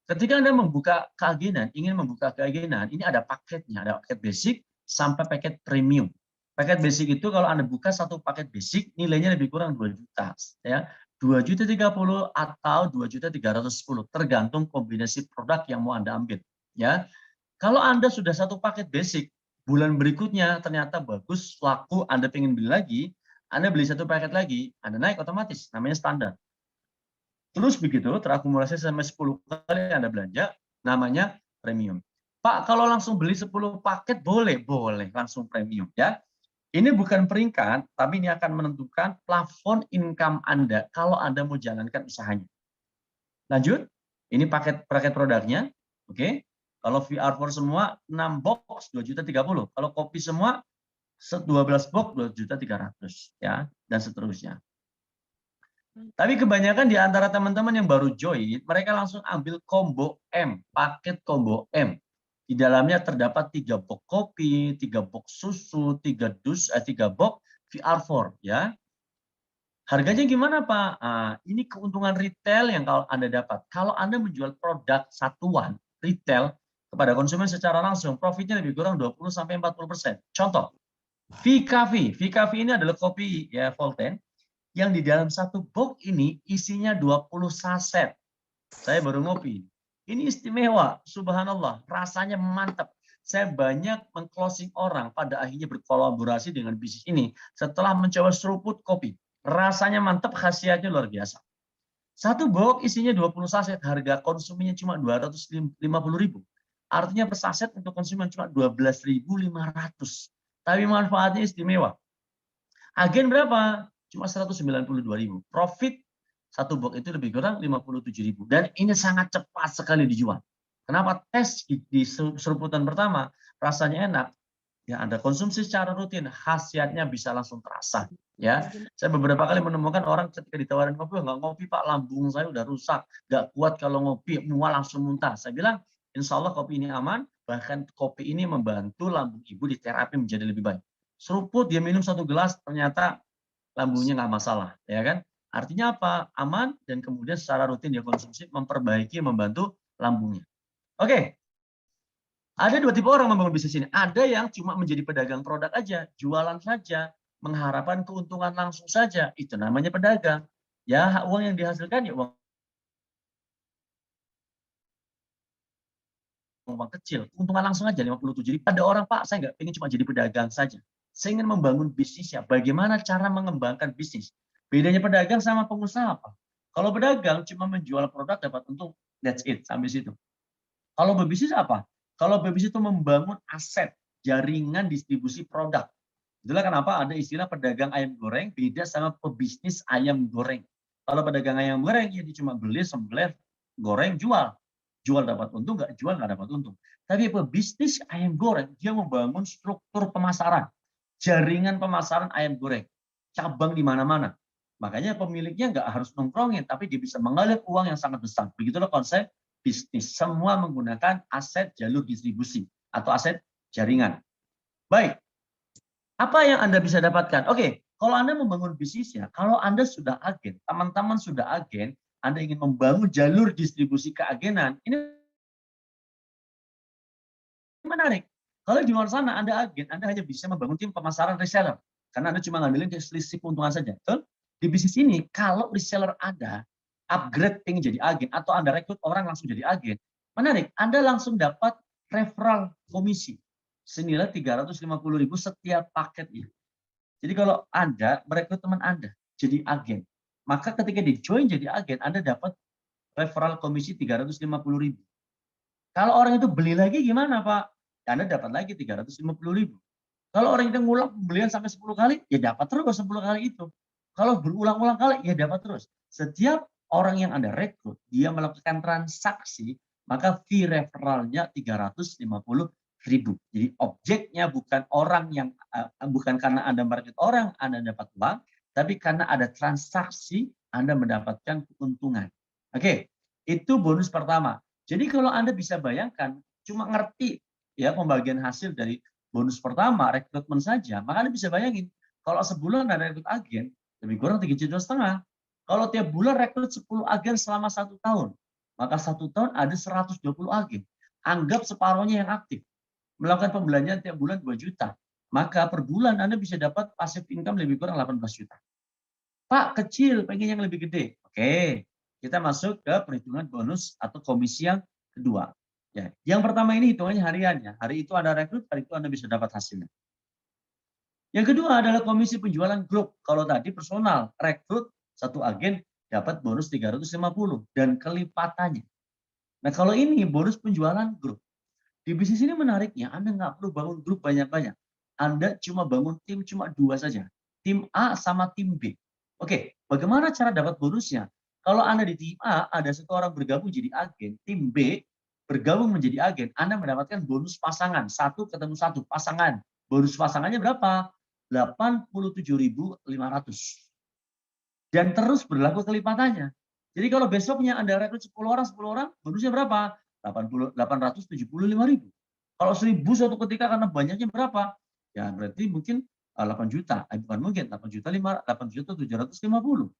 ketika Anda membuka keagenan, ingin membuka keagenan, ini ada paketnya, ada paket basic sampai paket premium. Paket basic itu kalau Anda buka satu paket basic nilainya lebih kurang 2 juta ya. 2.030.000 atau 2.310.000 tergantung kombinasi produk yang mau Anda ambil ya. Kalau Anda sudah satu paket basic, bulan berikutnya ternyata bagus, laku, Anda pengen beli lagi, Anda beli satu paket lagi, Anda naik otomatis, namanya standar. Terus begitu terakumulasi sampai 10 kali Anda belanja, namanya premium. Pak, kalau langsung beli 10 paket boleh? Boleh, langsung premium ya. Ini bukan peringkat, tapi ini akan menentukan plafon income Anda kalau Anda mau jalankan usahanya. Lanjut, ini paket produknya, oke. Kalau VR4 semua 6 box 2.030.000. Kalau kopi semua 12 box 2.300.000 ya, dan seterusnya. Tapi kebanyakan di antara teman-teman yang baru join, mereka langsung ambil combo M, paket combo M. Di dalamnya terdapat 3 box kopi, 3 box susu, 3 box VR4 ya. Harganya gimana Pak? Ini keuntungan retail yang kalau Anda dapat. Kalau Anda menjual produk satuan retail kepada konsumen secara langsung, profitnya lebih kurang 20-40%. Contoh, VKV. VKV ini adalah kopi ya Volten yang di dalam satu box ini isinya 20 saset. Saya baru ngopi. Ini istimewa, subhanallah, rasanya mantap. Saya banyak meng-closing orang pada akhirnya berkolaborasi dengan bisnis ini setelah mencoba seruput kopi. Rasanya mantap, khasiatnya luar biasa. Satu box isinya 20 saset, harga konsumennya cuma 250.000. Artinya per saset untuk konsumen cuma 12.500. Tapi manfaatnya istimewa. Agen berapa? Cuma 192.000. Profit satu box itu lebih kurang 57.000. Dan ini sangat cepat sekali dijual. Kenapa? Tes di seruputan pertama rasanya enak. Ya, Anda konsumsi secara rutin, khasiatnya bisa langsung terasa. Ya, saya beberapa kali menemukan orang ketika ditawarin kopi, nggak ngopi Pak, lambung saya udah rusak, nggak kuat kalau ngopi, mual langsung muntah. Saya bilang, insya Allah kopi ini aman, bahkan kopi ini membantu lambung ibu diterapi menjadi lebih baik. Seruput dia minum 1 gelas, ternyata lambungnya nggak masalah, ya kan? Artinya apa? Aman dan kemudian secara rutin dia konsumsi, memperbaiki, membantu lambungnya. Oke. Ada dua tipe orang membangun bisnis ini. Ada yang cuma menjadi pedagang produk aja, jualan saja, mengharapkan keuntungan langsung saja. Itu namanya pedagang. Ya, uang yang dihasilkan ya uang kecil. Keuntungan langsung aja 57. Jadi ada orang, Pak, saya nggak ingin cuma jadi pedagang saja. Saya ingin membangun bisnis ya. Bagaimana cara mengembangkan bisnis? Bedanya pedagang sama pengusaha apa? Kalau pedagang cuma menjual produk dapat untung, that's it, sampai situ. Kalau berbisnis apa? Kalau berbisnis itu membangun aset, jaringan distribusi produk. Itulah kenapa ada istilah pedagang ayam goreng beda sama pebisnis ayam goreng. Kalau pedagang ayam goreng, ya dia cuma beli, sembelih, goreng, jual. Jual dapat untung, nggak jual nggak dapat untung. Tapi pebisnis ayam goreng, dia membangun struktur pemasaran, jaringan pemasaran ayam goreng, cabang di mana-mana. Makanya pemiliknya nggak harus nongkrongin, tapi dia bisa mengalir uang yang sangat besar. Begitulah konsep bisnis. Semua menggunakan aset jalur distribusi atau aset jaringan. Baik, apa yang Anda bisa dapatkan? Oke, kalau Anda membangun bisnisnya, kalau Anda sudah agen, teman-teman sudah agen, Anda ingin membangun jalur distribusi keagenan, ini menarik. Kalau di luar sana Anda agen, Anda hanya bisa membangun tim pemasaran reseller. Karena Anda cuma ngambilin selisih keuntungan saja. Betul? Di bisnis ini, kalau reseller Anda upgrade ingin jadi agen, atau Anda rekrut orang langsung jadi agen, menarik. Anda langsung dapat referral komisi senilai 350.000 setiap paketnya. Jadi kalau Anda merekrut teman Anda jadi agen, maka ketika di join jadi agen, Anda dapat referral komisi 350.000. Kalau orang itu beli lagi gimana, Pak? Anda dapat lagi 350.000. Kalau orang itu ngulang pembelian sampai 10 kali, ya dapat terus 10 kali itu. Kalau berulang-ulang kali, ya dapat terus. Setiap orang yang Anda rekrut, dia melakukan transaksi, maka fee referralnya 350.000. Jadi objeknya bukan orang yang bukan karena Anda merekrut orang, Anda dapat uang, tapi karena ada transaksi, Anda mendapatkan keuntungan. Oke, itu bonus pertama. Jadi kalau Anda bisa bayangkan, cuma ngerti ya pembagian hasil dari bonus pertama, rekrutmen saja, maka Anda bisa bayangin, kalau sebulan Anda rekrut agen, lebih kurang 3,5 juta. Kalau tiap bulan rekrut 10 agen selama 1 tahun, maka 1 tahun ada 120 agen. Anggap separuhnya yang aktif. Melakukan pembelanjaan tiap bulan 2 juta. Maka per bulan Anda bisa dapat passive income lebih kurang 18 juta. Pak, kecil, pengen yang lebih gede. Oke, kita masuk ke perhitungan bonus atau komisi yang kedua. Ya, yang pertama ini hitungannya hariannya. Hari itu Anda rekrut, hari itu Anda bisa dapat hasilnya. Yang kedua adalah komisi penjualan grup. Kalau tadi personal, rekrut satu agen dapat bonus 350 dan kelipatannya. Nah, kalau ini bonus penjualan grup. Di bisnis ini menariknya, Anda nggak perlu bangun grup banyak-banyak. Anda cuma bangun tim cuma 2 saja. Tim A sama tim B. Oke, bagaimana cara dapat bonusnya? Kalau Anda di tim A, ada satu orang bergabung jadi agen, tim B bergabung menjadi agen, Anda mendapatkan bonus pasangan. 1 ketemu 1, pasangan. Bonus pasangannya berapa? 87.500. Dan terus berlaku kelipatannya. Jadi kalau besoknya Anda rekrut 10 orang, bonusnya berapa? 875.000. Kalau 1.000 suatu ketika karena banyaknya berapa? Ya berarti mungkin 8 juta. Bukan mungkin, 8.750.000.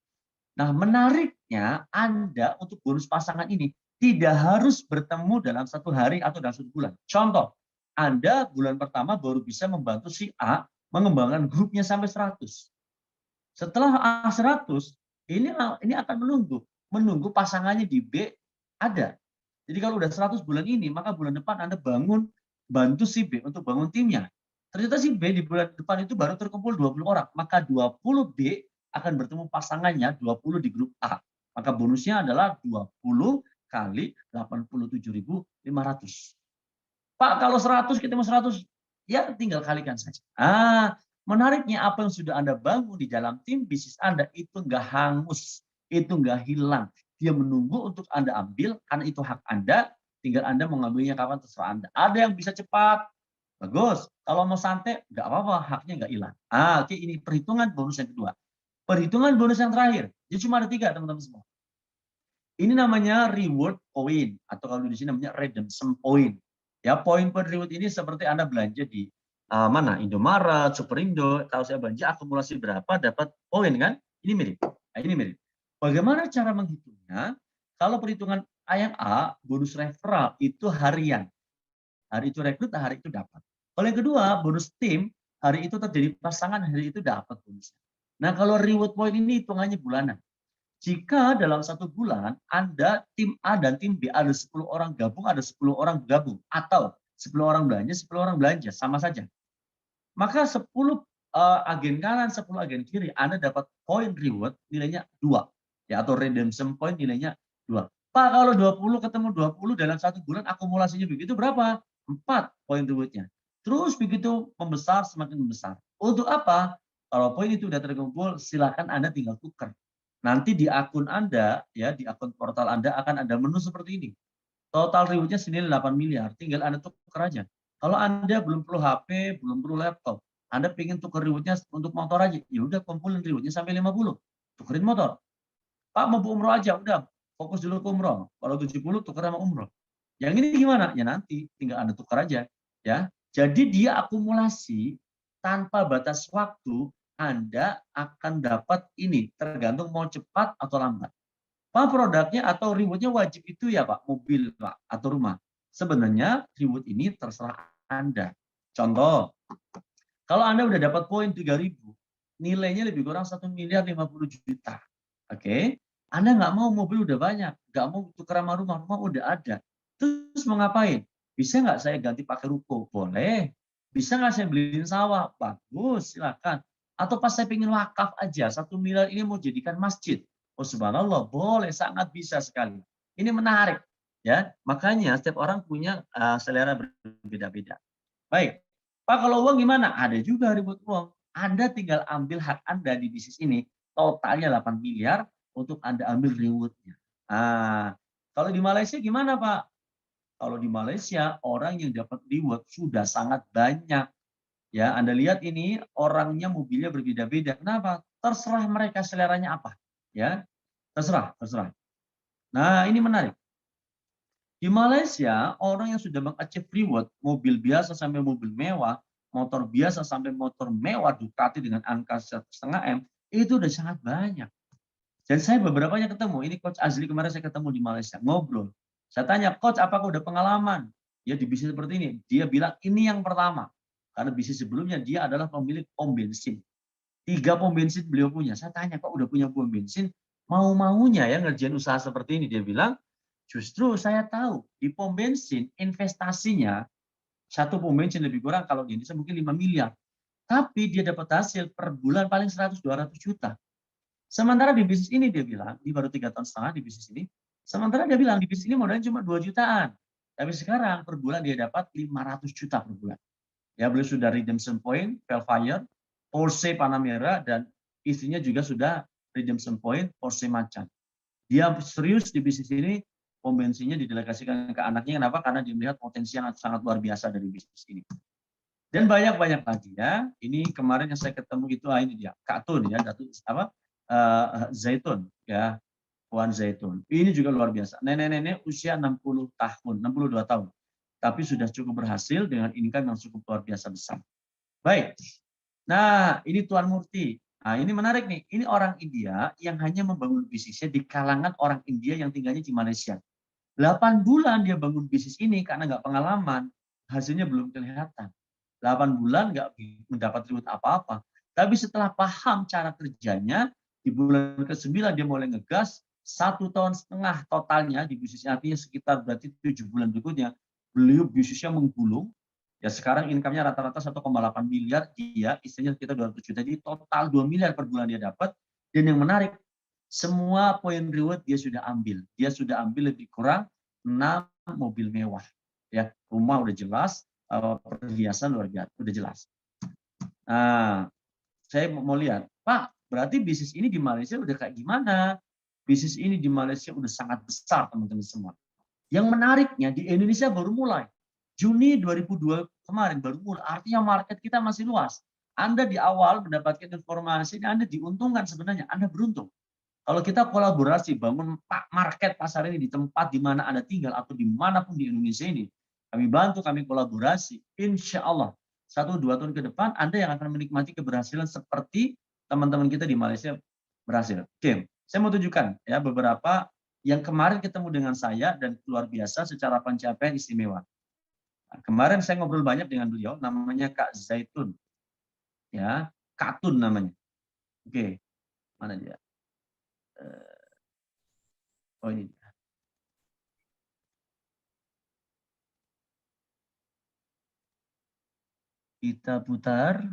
Nah, menariknya Anda untuk bonus pasangan ini tidak harus bertemu dalam 1 hari atau dalam 1 bulan. Contoh, Anda bulan pertama baru bisa membantu si A mengembangkan grupnya sampai 100. Setelah A100, ini akan menunggu pasangannya di B ada. Jadi kalau udah 100 bulan ini, maka bulan depan Anda bantu si B untuk bangun timnya. Ternyata si B di bulan depan itu baru terkumpul 20 orang, maka 20 B akan bertemu pasangannya 20 di grup A. Maka bonusnya adalah 20 kali 87.500. Pak, kalau 100 kita mau 100, ya tinggal kalikan saja. Menariknya apa yang sudah Anda bangun di dalam tim bisnis Anda itu nggak hangus, itu nggak hilang. Dia menunggu untuk Anda ambil, karena itu hak Anda, tinggal Anda mau ngambilnya kapan terserah Anda. Ada yang bisa cepat, bagus. Kalau mau santai, nggak apa-apa, haknya nggak hilang. Oke, ini perhitungan bonus yang kedua. Perhitungan bonus yang terakhir, jadi cuma ada 3 teman-teman semua. Ini namanya reward point, atau kalau di sini namanya redemption point. Ya, poin reward ini seperti Anda belanja di mana? Indomaret, Superindo, kalau saya belanja akumulasi berapa dapat poin kan? Ini mirip. Nah, ini mirip. Bagaimana cara menghitungnya? Kalau perhitungan IMA, bonus referral itu harian. Hari itu rekrut, hari itu dapat. Kalau yang kedua, bonus tim, hari itu terjadi pasangan, hari itu dapat bonusnya. Nah, kalau reward point ini hitungannya bulanan. Jika dalam satu bulan Anda tim A dan tim B ada 10 orang gabung, ada 10 orang gabung, atau 10 orang belanja, 10 orang belanja, sama saja. Maka 10 agen kanan, 10 agen kiri, Anda dapat poin reward nilainya 2. Ya, atau redemption point nilainya 2. Pak, kalau 20 ketemu 20 dalam satu bulan akumulasinya begitu berapa? 4 poin rewardnya. Terus begitu membesar, semakin membesar. Untuk apa? Kalau poin itu sudah terkumpul, silakan Anda tinggal tukar. Nanti di akun Anda, ya di akun portal Anda akan ada menu seperti ini. Total rewardnya senilai 8 miliar, tinggal Anda tukar aja. Kalau Anda belum perlu HP, belum perlu laptop, Anda pengen tukar rewardnya untuk motor aja, ya udah kumpulin rewardnya sampai 50, tukerin motor. Pak mau umroh aja, udah fokus dulu ke umroh. Kalau 70 tukar sama umroh. Yang ini gimana? Ya nanti tinggal Anda tukar aja, ya. Jadi dia akumulasi tanpa batas waktu. Anda akan dapat ini tergantung mau cepat atau lambat. Pak, produknya atau rewardnya wajib itu ya Pak, mobil Pak, atau rumah. Sebenarnya reward ini terserah Anda. Contoh, kalau Anda udah dapat poin 3.000, nilainya lebih kurang 1 miliar 50 juta. Oke, Anda nggak mau mobil udah banyak, nggak mau tukar sama rumah, rumah udah ada. Terus mau ngapain? Bisa nggak saya ganti pakai ruko? Boleh. Bisa nggak saya beliin sawah? Bagus, silakan. Atau pas saya pengen wakaf aja, 1 miliar ini mau jadikan masjid. Oh subhanallah, boleh, sangat bisa sekali. Ini menarik, ya. Makanya setiap orang punya selera berbeda-beda. Baik, Pak kalau uang gimana? Ada juga ribut uang. Anda tinggal ambil hak Anda di bisnis ini, totalnya 8 miliar untuk Anda ambil rewardnya. Nah, kalau di Malaysia gimana Pak? Kalau di Malaysia orang yang dapat reward sudah sangat banyak. Ya, Anda lihat ini orangnya mobilnya berbeda-beda. Kenapa? Terserah mereka seleranya apa. Ya, terserah, terserah. Nah, ini menarik. Di Malaysia, orang yang sudah mengachieve reward, mobil biasa sampai mobil mewah, motor biasa sampai motor mewah Ducati dengan angka 1,5 M, itu udah sangat banyak. Dan saya beberapanya ketemu, ini Coach Azli kemarin saya ketemu di Malaysia, ngobrol. Saya tanya, Coach apakah udah pengalaman? Ya di bisnis seperti ini. Dia bilang, ini yang pertama. Karena bisnis sebelumnya dia adalah pemilik pom bensin. 3 pom bensin beliau punya. Saya tanya, kok udah punya pom bensin? Mau-maunya ya ngerjain usaha seperti ini. Dia bilang, justru saya tahu di pom bensin investasinya satu pom bensin lebih kurang kalau di Indonesia mungkin 5 miliar. Tapi dia dapat hasil per bulan paling 100-200 juta. Sementara di bisnis ini dia bilang, di baru 3,5 tahun di bisnis ini, sementara dia bilang di bisnis ini modalnya cuma 2 jutaan. Tapi sekarang per bulan dia dapat 500 juta per bulan. Ya beliau sudah redemption point, Velfire, Porsche Panamera, dan istrinya juga sudah redemption point, Porsche Macan. Dia serius di bisnis ini, pom bensinnya didelegasikan ke anaknya. Kenapa? Karena dia melihat potensi yang sangat luar biasa dari bisnis ini. Dan banyak-banyak lagi ya. Ini kemarin yang saya ketemu itu, ini dia, Kak Tun ya, apa? Zaitun ya, Puan Zaitun. Ini juga luar biasa. Nenek-nenek usia 60 tahun, 62 tahun. Tapi sudah cukup berhasil dengan income yang cukup luar biasa besar. Baik. Nah, ini Tuan Murti. Nah, ini menarik nih. Ini orang India yang hanya membangun bisnisnya di kalangan orang India yang tinggalnya di Malaysia. 8 bulan dia bangun bisnis ini karena nggak pengalaman, hasilnya belum kelihatan. 8 bulan nggak mendapat reward apa-apa. Tapi setelah paham cara kerjanya, di bulan ke-9 dia mulai ngegas, 1,5 tahun totalnya di bisnisnya, artinya sekitar berarti 7 bulan berikutnya, beliau bisnisnya menggulung. Ya sekarang income-nya rata-rata 1,8 miliar, dia istrinya sekitar 200 juta, jadi total 2 miliar per bulan dia dapat. Dan yang menarik, semua poin reward dia sudah ambil. Dia sudah ambil lebih kurang 6 mobil mewah. Ya, rumah udah jelas, perhiasan luar biasa, udah jelas. Nah, saya mau lihat, Pak, berarti bisnis ini di Malaysia udah kayak gimana? Bisnis ini di Malaysia udah sangat besar, teman-teman semua. Yang menariknya di Indonesia baru mulai. Juni 2002 kemarin baru mulai, artinya market kita masih luas. Anda di awal mendapatkan informasi, Anda diuntungkan sebenarnya, Anda beruntung. Kalau kita kolaborasi bangun market pasar ini di tempat di mana Anda tinggal atau dimanapun di Indonesia ini, kami bantu, kami kolaborasi, insya Allah 1-2 tahun ke depan Anda yang akan menikmati keberhasilan seperti teman-teman kita di Malaysia berhasil. Oke, Saya mau tunjukkan ya beberapa yang kemarin ketemu dengan saya dan luar biasa secara pencapaian istimewa. Nah, kemarin saya ngobrol banyak dengan beliau, namanya Kak Zaitun, ya, Katun namanya. Oke, mana dia? Oh ini. Kita putar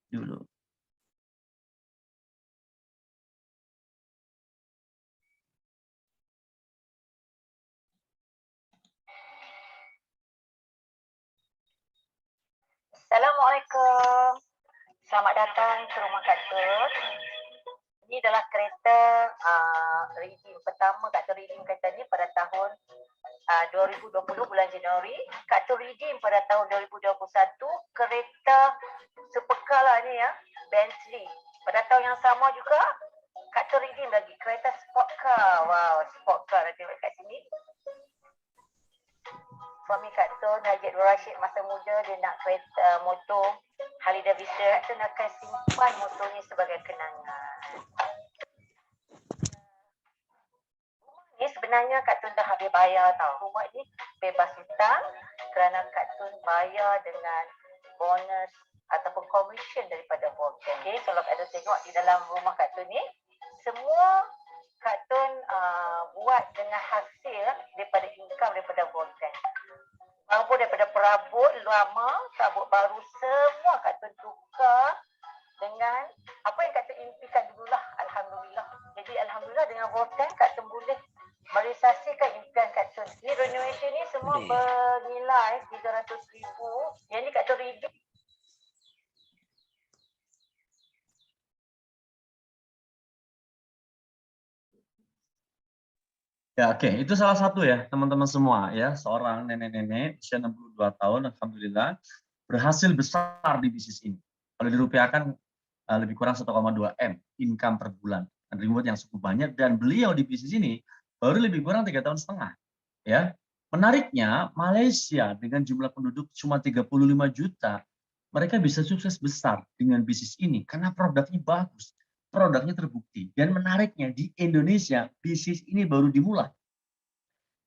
dulu. Assalamualaikum. Selamat datang ke rumah Kak Tun. Ini adalah kereta redeem pertama Kak Tun redeem kereta ni pada tahun 2020 bulan Januari. Kak Tun redeem pada tahun 2021 kereta supercar lah ni ya, Bentley. Pada tahun yang sama juga Kak Tun redeem lagi kereta sport car. Wow, sport car ada tengok kat sini. Suami Kak Tun, Haji Abdul Rashid, masa muda dia nak kereta motor Harley Davidson. Kak Tun akan simpan motor ni sebagai kenangan. Rumah ni sebenarnya Kak Tun dah habis bayar tau. Rumah ni bebas hutang kerana Kak Tun bayar dengan bonus ataupun commission daripada Volkswagen. Okay, kalau Kak Tun tengok di dalam rumah Kak Tun ni, semua Kak Tun buat dengan hasil daripada income daripada Volkswagen. Walaupun daripada perabot lama, perabot baru, semua Kak Tun tukar dengan apa yang Kak Tun impikan dululah. Alhamdulillah. Jadi Alhamdulillah dengan Volkswagen Kak Tun boleh merealisasikan impian Kak Tun. Ni renovation ni semua bernilai 300,000. Yang ni Kak Tun redeem. Ya, oke. Itu salah satu ya, teman-teman semua ya. Seorang nenek-nenek usia 62 tahun, alhamdulillah, berhasil besar di bisnis ini. Kalau dirupiahkan lebih kurang 1,2 M income per bulan. Dan reward yang cukup banyak, dan beliau di bisnis ini baru lebih kurang 3,5 tahun. Ya. Menariknya, Malaysia dengan jumlah penduduk cuma 35 juta, mereka bisa sukses besar dengan bisnis ini karena produknya bagus. Produknya terbukti. Dan menariknya di Indonesia, bisnis ini baru dimulai.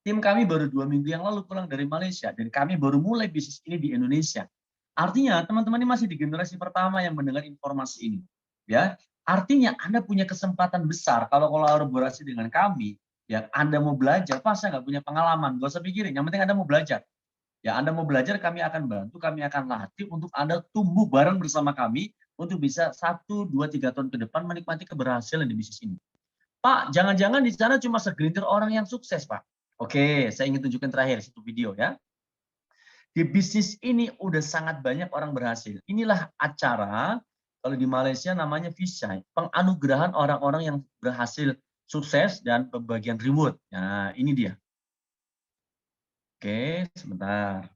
Tim kami baru 2 minggu yang lalu pulang dari Malaysia, dan kami baru mulai bisnis ini di Indonesia. Artinya teman-teman ini masih di generasi pertama yang mendengar informasi ini. Ya, artinya Anda punya kesempatan besar kalau kolaborasi dengan kami. Ya, Anda mau belajar, pas saya nggak punya pengalaman, nggak usah pikirin. Yang penting Anda mau belajar. Ya, Anda mau belajar, kami akan bantu, kami akan latih untuk Anda tumbuh bareng bersama kami untuk bisa 1, 2, 3 tahun ke depan menikmati keberhasilan di bisnis ini. Pak, jangan-jangan di sana cuma segelintir orang yang sukses, Pak. Oke, saya ingin tunjukkan terakhir satu video ya. Di bisnis ini udah sangat banyak orang berhasil. Inilah acara, kalau di Malaysia namanya Visai, penganugerahan orang-orang yang berhasil sukses dan pembagian reward. Nah, ini dia. Oke, sebentar.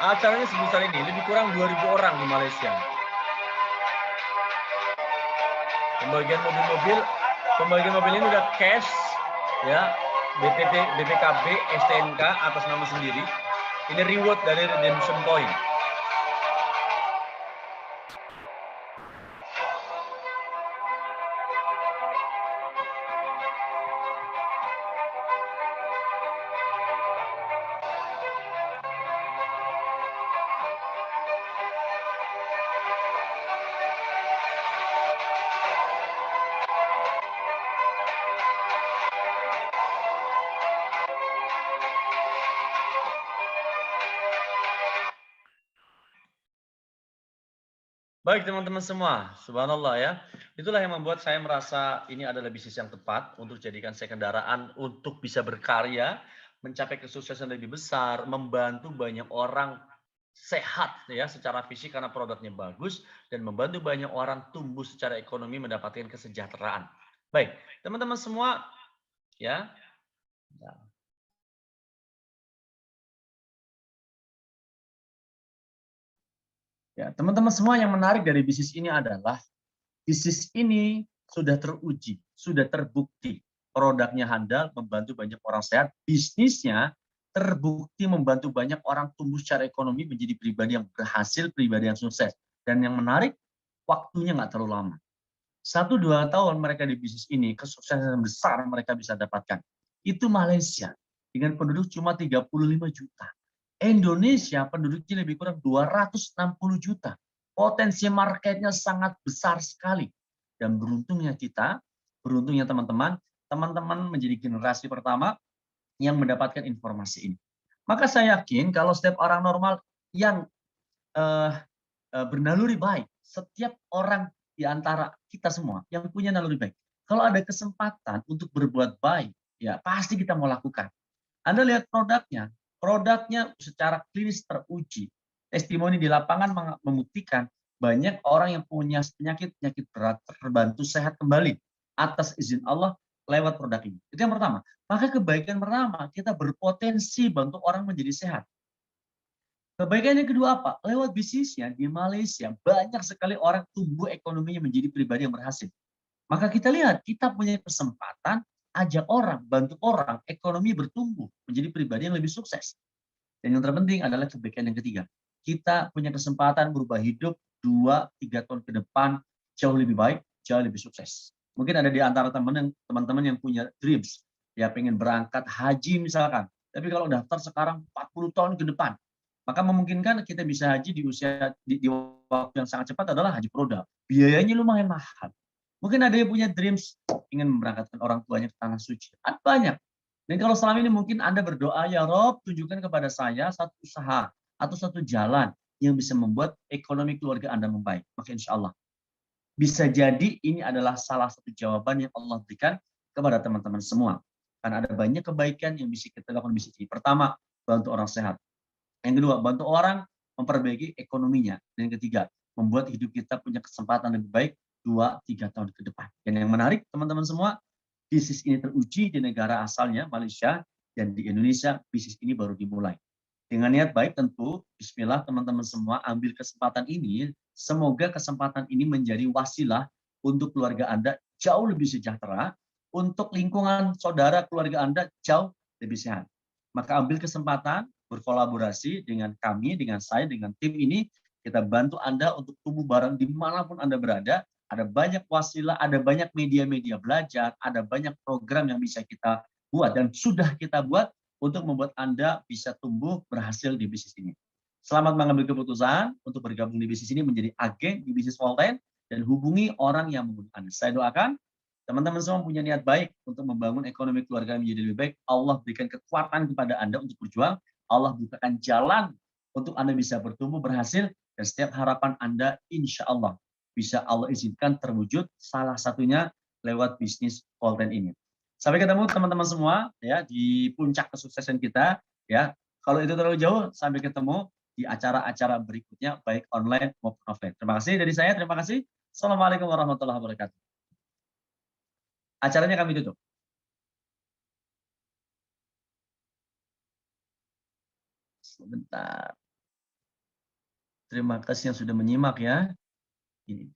Acaranya sebesar ini, lebih kurang 2.000 orang di Malaysia. Pembagian mobil ini udah cash, ya, BPKB, STNK atas nama sendiri. Ini reward dari redemption point. Baik teman-teman semua, subhanallah ya. Itulah yang membuat saya merasa ini adalah bisnis yang tepat untuk jadikan saya kendaraan untuk bisa berkarya, mencapai kesuksesan lebih besar, membantu banyak orang sehat ya secara fisik karena produknya bagus dan membantu banyak orang tumbuh secara ekonomi mendapatkan kesejahteraan. Baik, teman-teman semua ya. Ya, teman-teman semua yang menarik dari bisnis ini adalah bisnis ini sudah teruji, sudah terbukti. Produknya handal, membantu banyak orang sehat. Bisnisnya terbukti membantu banyak orang tumbuh secara ekonomi menjadi pribadi yang berhasil, pribadi yang sukses. Dan yang menarik, waktunya nggak terlalu lama. 1-2 tahun mereka di bisnis ini, kesuksesan besar mereka bisa dapatkan. Itu Malaysia, dengan penduduk cuma 35 juta. Indonesia penduduknya lebih kurang 260 juta. Potensi marketnya sangat besar sekali. Dan beruntungnya kita, beruntungnya teman-teman, teman-teman menjadi generasi pertama yang mendapatkan informasi ini. Maka saya yakin kalau setiap orang normal yang bernaluri baik, setiap orang di antara kita semua yang punya naluri baik, kalau ada kesempatan untuk berbuat baik, ya pasti kita mau lakukan. Anda lihat produknya, produknya secara klinis teruji. Testimoni di lapangan membuktikan banyak orang yang punya penyakit-penyakit berat terbantu sehat kembali atas izin Allah lewat produk ini. Itu yang pertama. Maka kebaikan pertama, kita berpotensi bantu orang menjadi sehat. Kebaikan yang kedua apa? Lewat bisnisnya di Malaysia, banyak sekali orang tumbuh ekonominya menjadi pribadi yang berhasil. Maka kita lihat, kita punya kesempatan ajak orang, bantu orang, ekonomi bertumbuh, menjadi pribadi yang lebih sukses. Dan yang terpenting adalah kebaikan yang ketiga. Kita punya kesempatan berubah hidup 2-3 tahun ke depan jauh lebih baik, jauh lebih sukses. Mungkin ada di antara teman-teman yang punya dreams, ya pengen berangkat haji misalkan. Tapi kalau daftar sekarang 40 tahun ke depan, maka memungkinkan kita bisa haji di usia di waktu yang sangat cepat adalah haji prodal. Biayanya lumayan mahal. Mungkin ada yang punya dreams ingin memberangkatkan orang tuanya ke tanah suci. Ada banyak. Dan kalau selama ini mungkin Anda berdoa, ya Rob, tunjukkan kepada saya satu usaha atau satu jalan yang bisa membuat ekonomi keluarga Anda membaik. Maka insya Allah bisa jadi ini adalah salah satu jawaban yang Allah berikan kepada teman-teman semua. Karena ada banyak kebaikan yang bisa kita lakukan di sini. Pertama, bantu orang sehat. Yang kedua, bantu orang memperbaiki ekonominya. Dan yang ketiga, membuat hidup kita punya kesempatan lebih baik 2-3 tahun ke depan. Dan yang menarik, teman-teman semua, bisnis ini teruji di negara asalnya, Malaysia, dan di Indonesia, bisnis ini baru dimulai. Dengan niat baik tentu, bismillah teman-teman semua ambil kesempatan ini, semoga kesempatan ini menjadi wasilah untuk keluarga Anda jauh lebih sejahtera, untuk lingkungan saudara keluarga Anda jauh lebih sehat. Maka ambil kesempatan, berkolaborasi dengan kami, dengan saya, dengan tim ini, kita bantu Anda untuk tumbuh bareng dimanapun Anda berada. Ada banyak wasilah, ada banyak media-media belajar, ada banyak program yang bisa kita buat dan sudah kita buat untuk membuat Anda bisa tumbuh berhasil di bisnis ini. Selamat mengambil keputusan untuk bergabung di bisnis ini menjadi agen di bisnis Volten dan hubungi orang yang membutuhkan. Saya doakan teman-teman semua punya niat baik untuk membangun ekonomi keluarga menjadi lebih baik. Allah berikan kekuatan kepada Anda untuk berjuang. Allah bukakan jalan untuk Anda bisa bertumbuh berhasil dan setiap harapan Anda insya Allah bisa Allah izinkan terwujud, salah satunya lewat bisnis Volten ini. Sampai ketemu teman-teman semua ya di puncak kesuksesan kita ya. Kalau itu terlalu jauh, sampai ketemu di acara-acara berikutnya baik online maupun offline. Terima kasih dari saya, terima kasih. Assalamualaikum warahmatullahi wabarakatuh. Acaranya kami tutup. Sebentar. Terima kasih yang sudah menyimak ya. Ini.